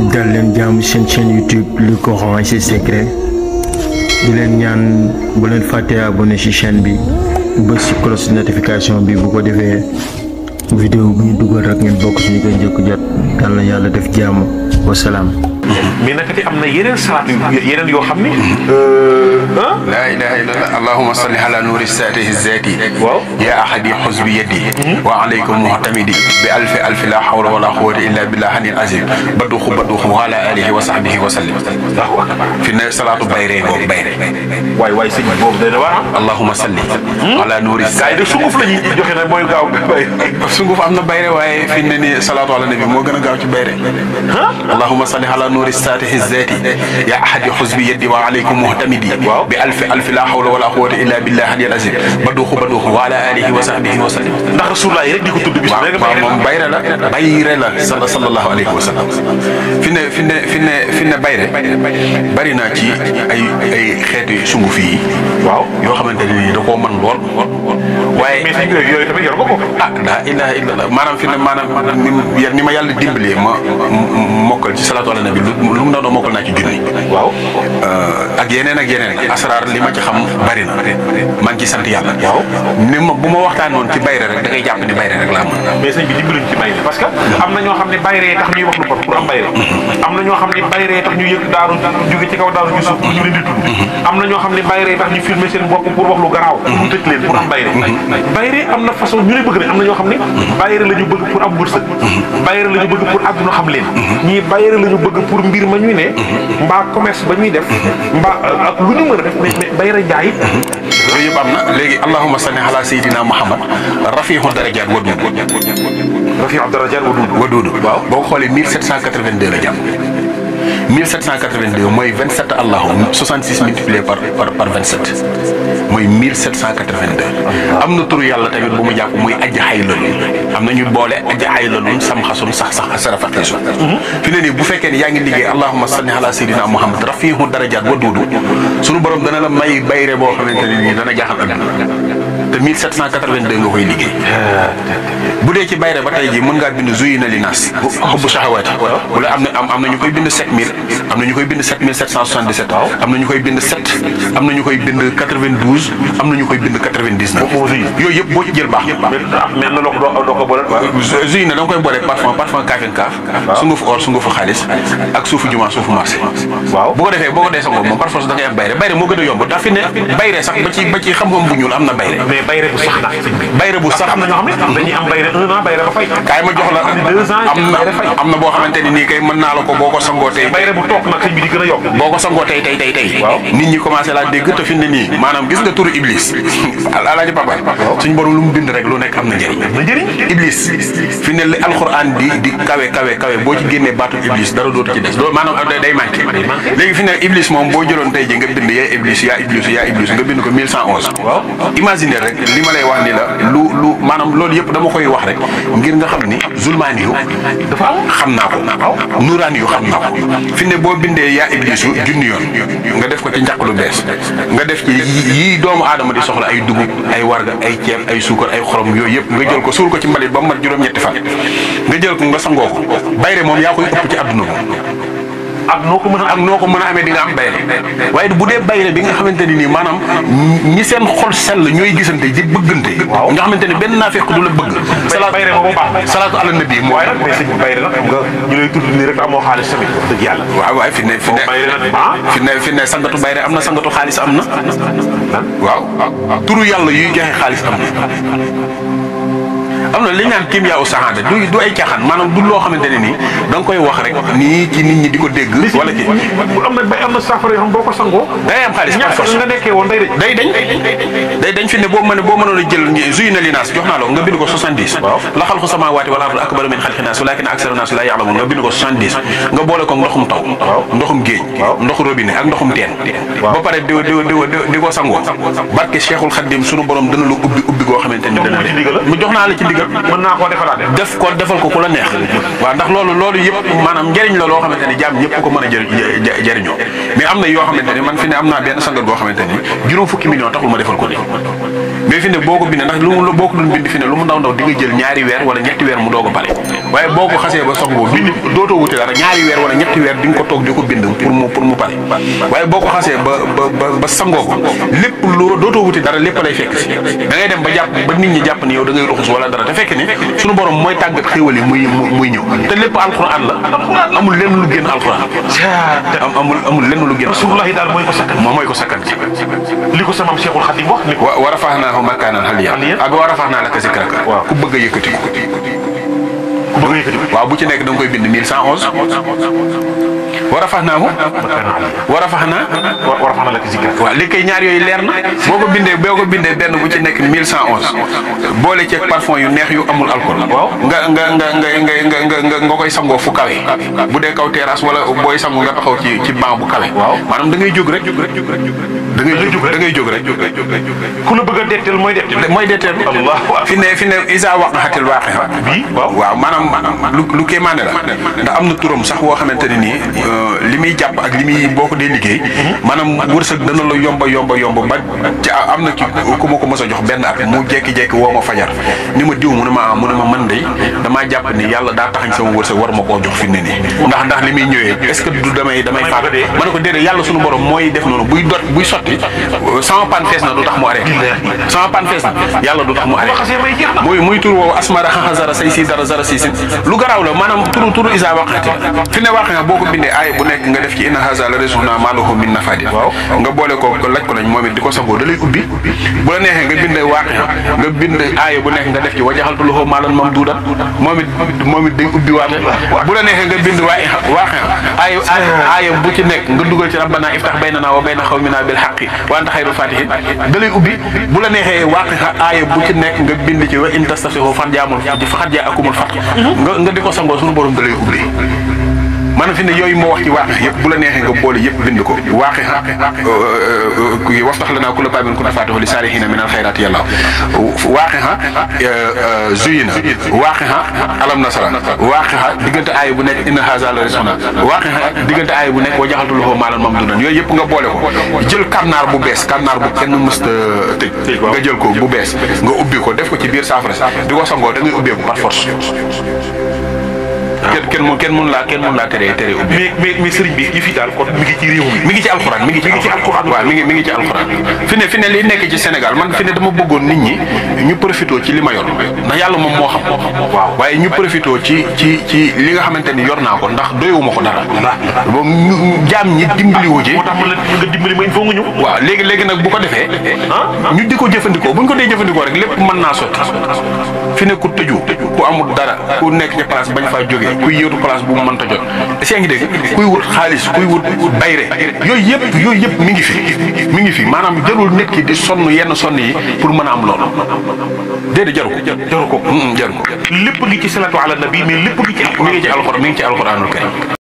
dal leen jaamu seen chaîne YouTube Le Coran et ses secrets di leen ñaan bu leen fàtte abonné ci chaîne bi bës ci cloche de notification bi bu ko defee vidéo bu ñu dugal rek ngeen bokk suñu koy njëkk jot yal na yàlla def jàmm wasalaam. mais naka ti am na yeneen salaat yeneen yoo xam ni. laa ilaha illallah allahumma salli ala nuuri saatihi zaati. waaw yaa ahadi xusbi yadi. wa alaykum muhtamidi bi alfi la hawla wala quwwata illa billah hanil azim. baduxu wa ala alihi wa sahbihi wa sallim. fi ne salaatu bayre boobu bayre. waay sëñ bi boobu day waar. allahumma salli. ala nuuri saati. gars yi de sunguf la ñuy joxe nag mooy gaaw bayre. sunguf am na bayre waaye fi ne nii salaatu ala nabi moo gën a gaaw ci bayre. allahumma salli ala nuuri saatihi zaati ya ahadi xusbi yadi wa alaykum muhtamidi bi alfi la hawla wala quwwata illa billah hanil azim baduxu wa ala alihi wa sahbihi wa sallim. ndax rasulullah yi rek di ko tudd bis. waaw moom bayre la sallallahu alayhi wa sallam. fi ne bayre bari naa ci ay xeetu sunguf yi. waaw yoo xamante ne nii da koo mën lool. waaye mais yooyu tamit yor ko ko. laa ilaha illallah maanaam fi ne ni ma yàlla dimbalee ma mokkal ci salaatu ala nabi lu mu doon mokkal naa ci junni. waaw ak yeneen asraar li ma ci xam bari na maa ngi ci sant yàlla. waaw ni ma bu ma waxtaanoon ci bayre rek da ngay jàpp ni bayre rek laa mën. mais sëñ bi dimbaluñ ci bayre parce que am na ñoo xam ne bayre tax ñuy wax lu bon pour am bayre. am na ñoo xam ne bayre tax ñu yëg daaru jóge ci kaw daaru ñu suuf pour ñu leen di tudd. am na ñoo xam ne bayre tax ñu filmer seen bopp pour wax lu garaaw. pour tëj leen pour am bayre. bayre am na façon ñu ne bëgg nañ am na ñoo xam ne bayre la ñu bëgg pour am wërsëg. bayre la ñu bëgg pour àdduna xam leen. ñii bayre la ñu bëgg pour mbir ma ñuy ne mbaa commerce ba ñuy def mbaa ak lu ñu mën a def mais bayre jaay. loolu yëpp am na léegi allahumma salli ala sayyidina muhammad rafiihu darajaat waduud. rafiihu darajaat waduud. waaw boo ko xoolee 1782 la jàpp. 1782 mooy 27 allahu 66 multiplié par 27 mooy 1782. am na turu yàlla tamit bu mu jàpp muy ajj xaylalun am na ñu boole ajj xaylalun sam xasun sax sarafaxisu fi ne nii bu fekkee ni yaa ngi liggéey allahumma salli ala sayyidina muhammad rafiihu darajaat waduudu sunu borom dana la may bayre boo xamante ne nii dana jaaxal adduna te 1782 nga koy liggéey. bu dee ci bayre ba tey jii mën ngaa bind zuyina li naas xubbu shahawaati bu la am na ñu koy bind 7000 am na ñu koy bind 7777 am na ñu koy bind 7 am na ñu koy bind 92 am na ñu koy bind 99 yooyu yëpp boo ci jël baax. mais am na loo ko boole. zuyina da nga koy boole parfum kaafin kaaf sungufu or sungufu xaalis ak suufu juma suufu marché. waaw bu ko defee boo ko dee sa ngoom moom par force da ngay am bayre moo gën a yomb ndax fi ne bayre sax ba ci xam-xam bu ñuul am na bayre. mais bayre bu sax nag. bayre bu sax am na ñoo xam ne dañuy am bayre 1 an bayre ba fay. kaay ma jox la am na boo xamante ni nii kay mën naa la ko boo ko sangoo tey. bayre bu toog nag sëñ bi di gën a yokk. boo ko sangoo tey. nit ñi commencé laa dégg te fi ne nii maanaam gis nga turu iblis. alaaji papa suñ borom lu mu bind rek lu nekk am na njëriñ. iblis fi ne li alxuraan di kawe boo ci génnee baatu iblis dara dootu ci des loolu maanaam day manqué. léegi fi ne iblis moom boo jëloon tey ji nga bind yaa iblis nga bind ko 1111. imagine rek li ma lay wax ni la lu maanaam loolu yëpp dama koy wax rek ngir nga xam ni zulmaani yu dafa xam naa ko nuuraani yu xam naa ko fi ne boo bindee yaa iblisu junni yoon nga def ko ci njaq lu bees nga def ci yii doomu aadama di soxla ay dugub ay warga ay ceeb ay suukar ay xorom yooyu yëpp nga jël ko suul ko ci mbalit ba mu mat juróom-ñetti fan nga jël ko nga sangoo ko bayre moom yaa koy ëpp ci àdduna moom ak noo ko mën a amee di nga am bayre waaye bu dee bayre bi nga xamante ni nii maanaam ñi seen xol sell ñooy gisante di bëggante nga xamante ni benn naafeq du la bëgg bayre boobu baax salaatu ala nabi moo waaye nag mais sëñ bayre nag xam nga ñu lay tudd nii rek amoo xaalis tamit wax dëgg yàlla waaw fi ne sangatu bayre am na sangatu xaalis am na waaw turu yàlla yuy joxe xaalis am na li ñu naan kim yaa u saxaada du ay caaxaan maanaam du loo xamante ne nii da nga koy wax rek nii ci nit ñi di ko dégg. wala ci am na saafara yoo xam boo ko sangoo. day am xaalis par force nga nekkee woon day dañ fi ne boo mënoon a jël zuy na li naas jox naa la nga bind ko 70. la xalqu samaawaati wal ardi akbaru min xalqi naas walaakinna aksara naas laa ya'lamuun nga bind ko 70 nga boole ko ndoxum taw. ndoxum géej. ndoxu robinet ak ndoxum teen. ba pare di ko sangoo. barke Cheikhul Khadim sunu borom dana la ubbi goo xamante ni dana mu jox naa la ci mën naa koo defalaat defal ko ku la neex waaw ndax loolu yëpp maanaam njëriñ la loo xamante ni jaam ñëpp ko mën a jëriñoo mais am na yoo xamante ni man fi ne am naa benn sangat boo xamante ni juróom fukki million taxul ma defal ko ni mais fi ne boo ko bindee ndax boo ko doon bind fi ne lu mu ndaw ndaw di nga jël ñaari weer wala ñetti weer mu doog a pare waaye boo ko xasee ba songoo bind dootoo wuti dara ñaari weer wala ñetti weer di nga ko toog di ko bind pour mu pare waaye boo ko xasee ba sangoo ko lépp lu dootoo wuti dara lépp lay fekk si da ngay dem ba nit ñi jàpp ni yow da ngay ruxus wala dara te fekk ni suñu borom mooy tàggat xéwal yi muy ñëw te lépp alquran la amul lenn lu génn alquran amul lenn lu génn rasulullahi daal mooy ko sakkan moom mooy ko sakkan ci li ko sama Cheikhul Khadim wax ni ko wa rafahnaahu makaanan aliyyan ak wa rafahnaa laka zikraka ku bëgg a yëkkati ko waaw bu ci nekk da nga koy bind 1111 wa rafahnaahu laka zikraka waaw léegi kay ñaar yooyu leer na boo ko bindee benn bu ci nekk 1111 boole ceeg parfum yu neex yu amul alcool nga koy sangoo fu kawe bu dee kaw terrasse wala booy sangu nga taxaw ci banc bu kawe maanaam da ngay jóg rek da ngay jóg rek ku la bëgg a detteel mooy detteel Allah fi ne isa waqaxatil waaqi'a bi waaw maanaam lu kéemaane la ndax am na turam sax woo xamante ne nii li muy jàpp ak li muy boo ko dee liggéey maanaam wërsëg dana la yomba ba ca am na ci ku ma ko mos a jox benn at mu jekki-jekki woo ma fajar ni ma diw mu ne ma man day damaa jàpp ni yàlla daa taxañ sama wërsëg war ma koo jox fi ne nii ndax li muy ñëwee est-ce que du damay faat ma ne ko déedéet yàlla suñu borom mooy def noonu buy sotti sama pan fees na du tax mu arrêté sama pan fees na yàlla du tax mu arrêté muy tur woowu asmara xaxasara say si dara zara sisin lu garaaw la maanaam turu isa waqati fi ne waqi nga boo ko bindee aaya bu nekk nga def ci inna haza la rizquna ma lahu min nafadin nga boole ko laj ko lañ moom it di ko sangoo da lay ubbi bu la neexee nga bind waqi nga bind aaya bu nekk nga def ci wajaxaltu lahu maalan mamduudan moom it day ubbi waate bu la neexee nga bind waqi aaya bu ci nekk nga dugal ci rabbana iftax baynana wa bayna xawmina bil haqqi wa anta xayrul fatihin da lay ubbi bu la neexee waqi aaya bu ci nekk nga bind ci wa in tastafihu fan jaakumul fath nga di ko sangoo suñu borom da lay ubbi maanaam fi ne yooyu moo wax ci waaqi yëpp bu la neexee nga boole yëpp bind ko waaqi waftax lanaa kulla baabin kunta faatihahu li saalihiina min alxayraati yàlla waaqi zuyina waaqi alam nasara waaqi diggante aaya bu nekk inna haazaa la rizqunaa waaqi diggante aaya bu nekk wa jaxaltu lahu maalan mamduudan yooyu yëpp nga boole ko jël kànnaar bu bees kànnaar bu kenn mësta tëj nga jël ko bu bees nga ubbi ko def ko ci biir saafara di ko sangoo da ngay ubbeeku par force kenn mun laa tere ubbi mais sëriñ bi yi fi daal kon mi ngi ci réew mi ngi ci alxuraan mi ngi ci alxuraan waaw mi ngi ci alxuraan fi ne li nekk ci Sénégal man fi ne dama bëggoon nit ñi ñu profité ci li ma yor ndax yàlla moom moo xam waaw waaye ñu profité ci li nga xamante ni yor naa ko ndax doyewuma ko dara jaam ñi dimbaliwu ci moo tax nga dimbali ma il faut nga ñëw waaw léegi nag bu ko defee ñu di ko jëfandikoo buñ ko dee jëfandikoo rek lépp mën naa sotti fi ne ku tëju ku amul dara ku nekk ci place bañ faa jógee kuy yóotu place bu mu mënta jot si ngi dégg kuy wut xaalis kuy wut bayre yooyu yëpp mi ngi fi maanaam jarul nit ki di sonn yenn sonn yi pour mën a am loolu déedéet jaru ko lépp ngi ci salatu ala nabi mais lépp ngi ci alxuraan mi ngi ci alxuraanul karim